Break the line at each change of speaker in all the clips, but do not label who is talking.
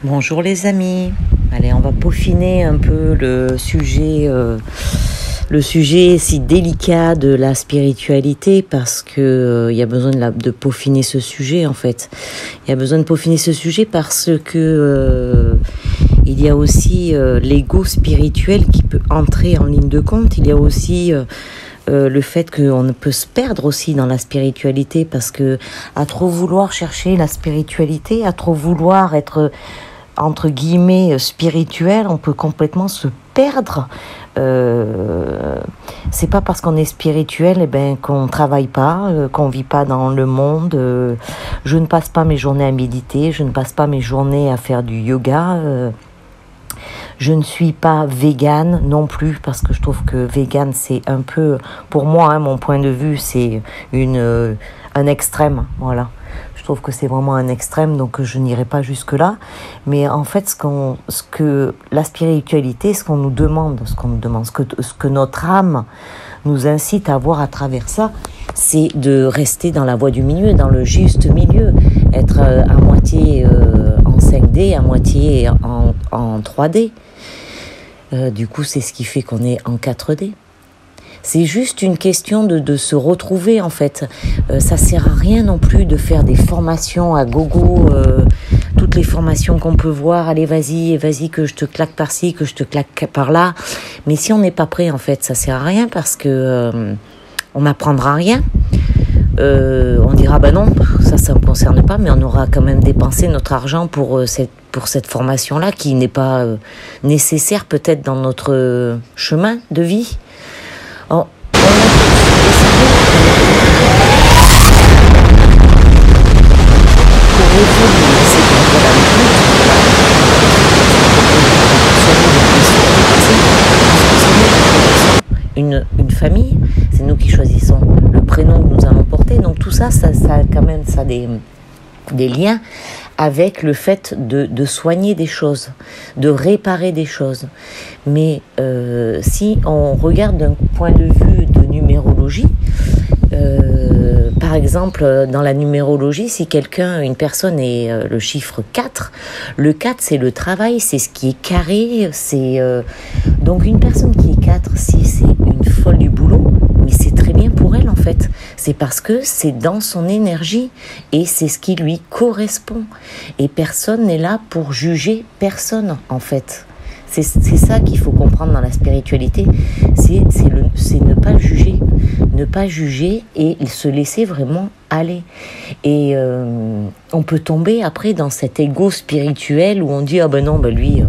Bonjour les amis, allez on va peaufiner un peu le sujet si délicat de la spiritualité parce que il y a besoin de peaufiner ce sujet en fait. Il y a besoin de peaufiner ce sujet parce que il y a aussi l'ego spirituel qui peut entrer en ligne de compte. Il y a aussi le fait qu'on peut se perdre aussi dans la spiritualité parce que à trop vouloir chercher la spiritualité, à trop vouloir être entre guillemets spirituel, on peut complètement se perdre. C'est pas parce qu'on est spirituel qu'on travaille pas, qu'on vit pas dans le monde. Je ne passe pas mes journées à méditer, je ne passe pas mes journées à faire du yoga. Je ne suis pas végane non plus parce que je trouve que végane c'est un peu, pour moi, mon point de vue, c'est un extrême, voilà. Je trouve que c'est vraiment un extrême, donc je n'irai pas jusque-là. Mais en fait, ce que la spiritualité, ce que notre âme nous incite à voir à travers ça, c'est de rester dans la voie du milieu, dans le juste milieu, être à moitié en 5D, à moitié en 3D. Du coup, c'est ce qui fait qu'on est en 4D. C'est juste une question de se retrouver en fait. Ça sert à rien non plus de faire des formations à gogo, toutes les formations qu'on peut voir. Allez, vas-y que je te claque par-ci, que je te claque par-là. Mais si on n'est pas prêt en fait, ça sert à rien parce que on n'apprendra rien. On dira non, ça me concerne pas, mais on aura quand même dépensé notre argent pour cette formation-là qui n'est pas nécessaire peut-être dans notre chemin de vie. Une famille, c'est nous qui choisissons le prénom que nous allons porter. Donc tout ça a quand même des liens avec le fait de soigner des choses, de réparer des choses. Mais si on regarde d'un point de vue de numérologie, par exemple, dans la numérologie, si une personne est le chiffre 4, le 4 c'est le travail, c'est ce qui est carré, donc une personne qui est 4, si c'est une folle du boulot, mais c'est très bien pour elle en fait. C'est parce que c'est dans son énergie et c'est ce qui lui correspond. Et personne n'est là pour juger personne en fait. C'est ça qu'il faut comprendre dans la spiritualité, c'est ne pas juger. Ne pas juger et se laisser vraiment aller. Et on peut tomber après dans cet ego spirituel où on dit lui,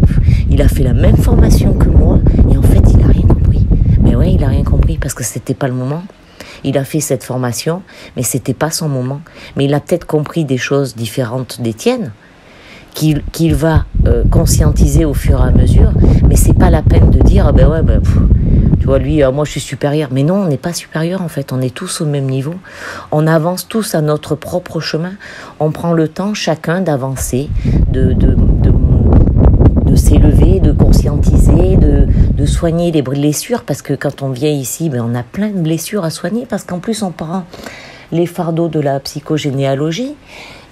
il a fait la même formation que moi et en fait il a rien compris. Mais ouais, il a rien compris parce que c'était pas le moment. Il a fait cette formation, mais c'était pas son moment. Mais il a peut-être compris des choses différentes des tiennes qu'il va conscientiser au fur et à mesure. Mais c'est pas la peine de dire tu vois, lui, moi je suis supérieur. Mais non, on n'est pas supérieur en fait, on est tous au même niveau. On avance tous à notre propre chemin. On prend le temps chacun d'avancer, de s'élever, de conscientiser, de soigner les blessures. Parce que quand on vient ici, on a plein de blessures à soigner. Parce qu'en plus on prend les fardeaux de la psychogénéalogie.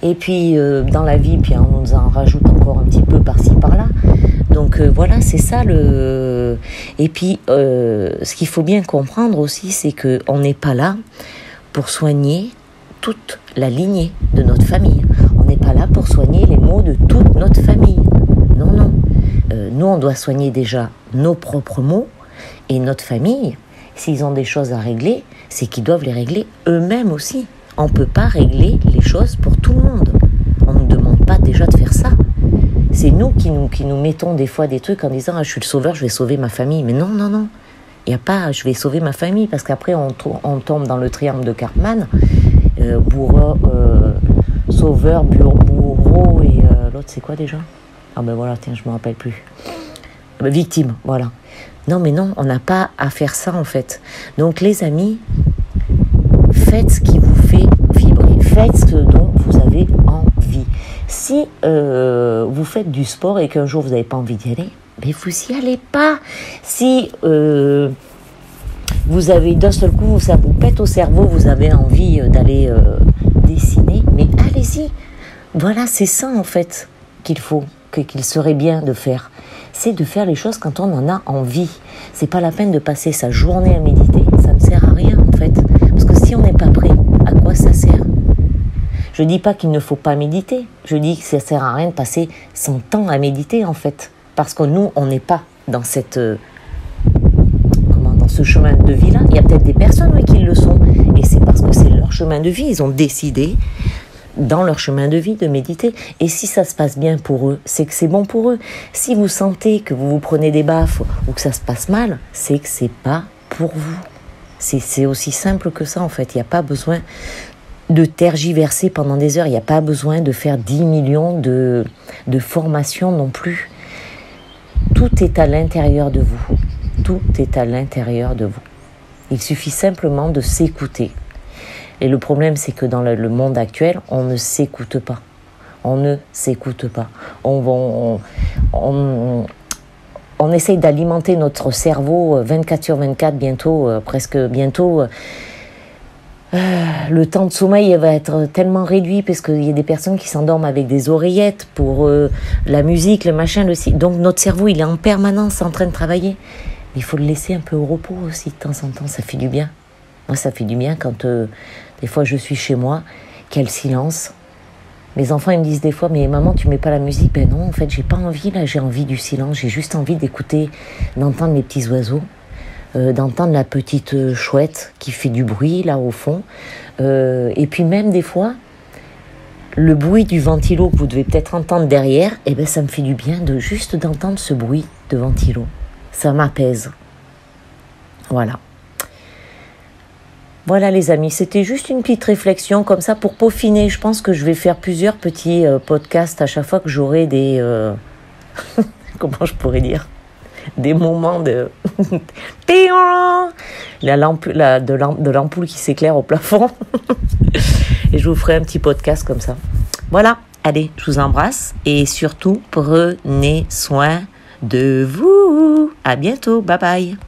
Et puis dans la vie, puis on nous en rajoute encore un petit peu par-ci, par-là. Donc voilà, c'est ça Et puis, ce qu'il faut bien comprendre aussi, c'est qu'on n'est pas là pour soigner toute la lignée de notre famille. On n'est pas là pour soigner les maux de toute notre famille. Non. Nous, on doit soigner déjà nos propres maux et notre famille. S'ils ont des choses à régler, c'est qu'ils doivent les régler eux-mêmes aussi. On ne peut pas régler les choses pour tout le monde. On ne nous demande pas déjà de faire ça. C'est nous qui nous mettons des fois des trucs en disant je suis le sauveur, je vais sauver ma famille. Mais non. Il n'y a pas je vais sauver ma famille parce qu'après on tombe dans le triangle de Karpman. Bourreau, sauveur, bourreau et l'autre c'est quoi déjà ? Ah voilà, tiens, je ne me rappelle plus. Victime, voilà. Non, on n'a pas à faire ça en fait. Donc les amis, faites ce qui vous fait vibrer, faites ce dont vous avez envie. Si vous faites du sport et qu'un jour vous n'avez pas envie d'y aller, mais vous n'y allez pas. Si vous avez d'un seul coup, ça vous pète au cerveau, vous avez envie d'aller Voilà, c'est ça en fait qu'il serait bien de faire. C'est de faire les choses quand on en a envie. C'est pas la peine de passer sa journée à méditer. Ça ne sert à rien en fait. Parce que si on n'est pas prêt, à quoi ça sert? Je dis pas qu'il ne faut pas méditer. Je dis que ça sert à rien de passer son temps à méditer en fait. Parce que nous, on n'est pas dans dans ce chemin de vie-là. Il y a peut-être des personnes oui, qui le sont. Et c'est parce que c'est leur chemin de vie. Ils ont décidé dans leur chemin de vie de méditer. Et si ça se passe bien pour eux, c'est que c'est bon pour eux. Si vous sentez que vous vous prenez des baffes ou que ça se passe mal, c'est que c'est pas pour vous. C'est aussi simple que ça en fait. Il n'y a pas besoin de tergiverser pendant des heures. Il n'y a pas besoin de faire 10 millions de formations non plus. Tout est à l'intérieur de vous. Tout est à l'intérieur de vous. Il suffit simplement de s'écouter. Et le problème, c'est que dans le monde actuel, on ne s'écoute pas. On ne s'écoute pas. On essaye d'alimenter notre cerveau 24/24 bientôt, presque bientôt. Le temps de sommeil va être tellement réduit parce qu'il y a des personnes qui s'endorment avec des oreillettes pour la musique, le machin, donc notre cerveau, il est en permanence en train de travailler. Mais il faut le laisser un peu au repos aussi de temps en temps, ça fait du bien. Moi, ça fait du bien quand des fois je suis chez moi, quel silence. Mes enfants, ils me disent des fois, mais maman, tu mets pas la musique? Ben non, en fait, j'ai pas envie, là, j'ai envie du silence, j'ai juste envie d'écouter, d'entendre les petits oiseaux, d'entendre la petite chouette qui fait du bruit, là, au fond. Et puis même, des fois, le bruit du ventilo que vous devez peut-être entendre derrière, eh ben, ça me fait du bien juste d'entendre ce bruit de ventilo. Ça m'apaise. Voilà. Voilà les amis, c'était juste une petite réflexion comme ça pour peaufiner. Je pense que je vais faire plusieurs petits podcasts à chaque fois que j'aurai des... comment je pourrais dire? Des moments de... de l'ampoule qui s'éclaire au plafond. Et je vous ferai un petit podcast comme ça. Voilà, allez, je vous embrasse. Et surtout, prenez soin de vous. À bientôt, bye bye.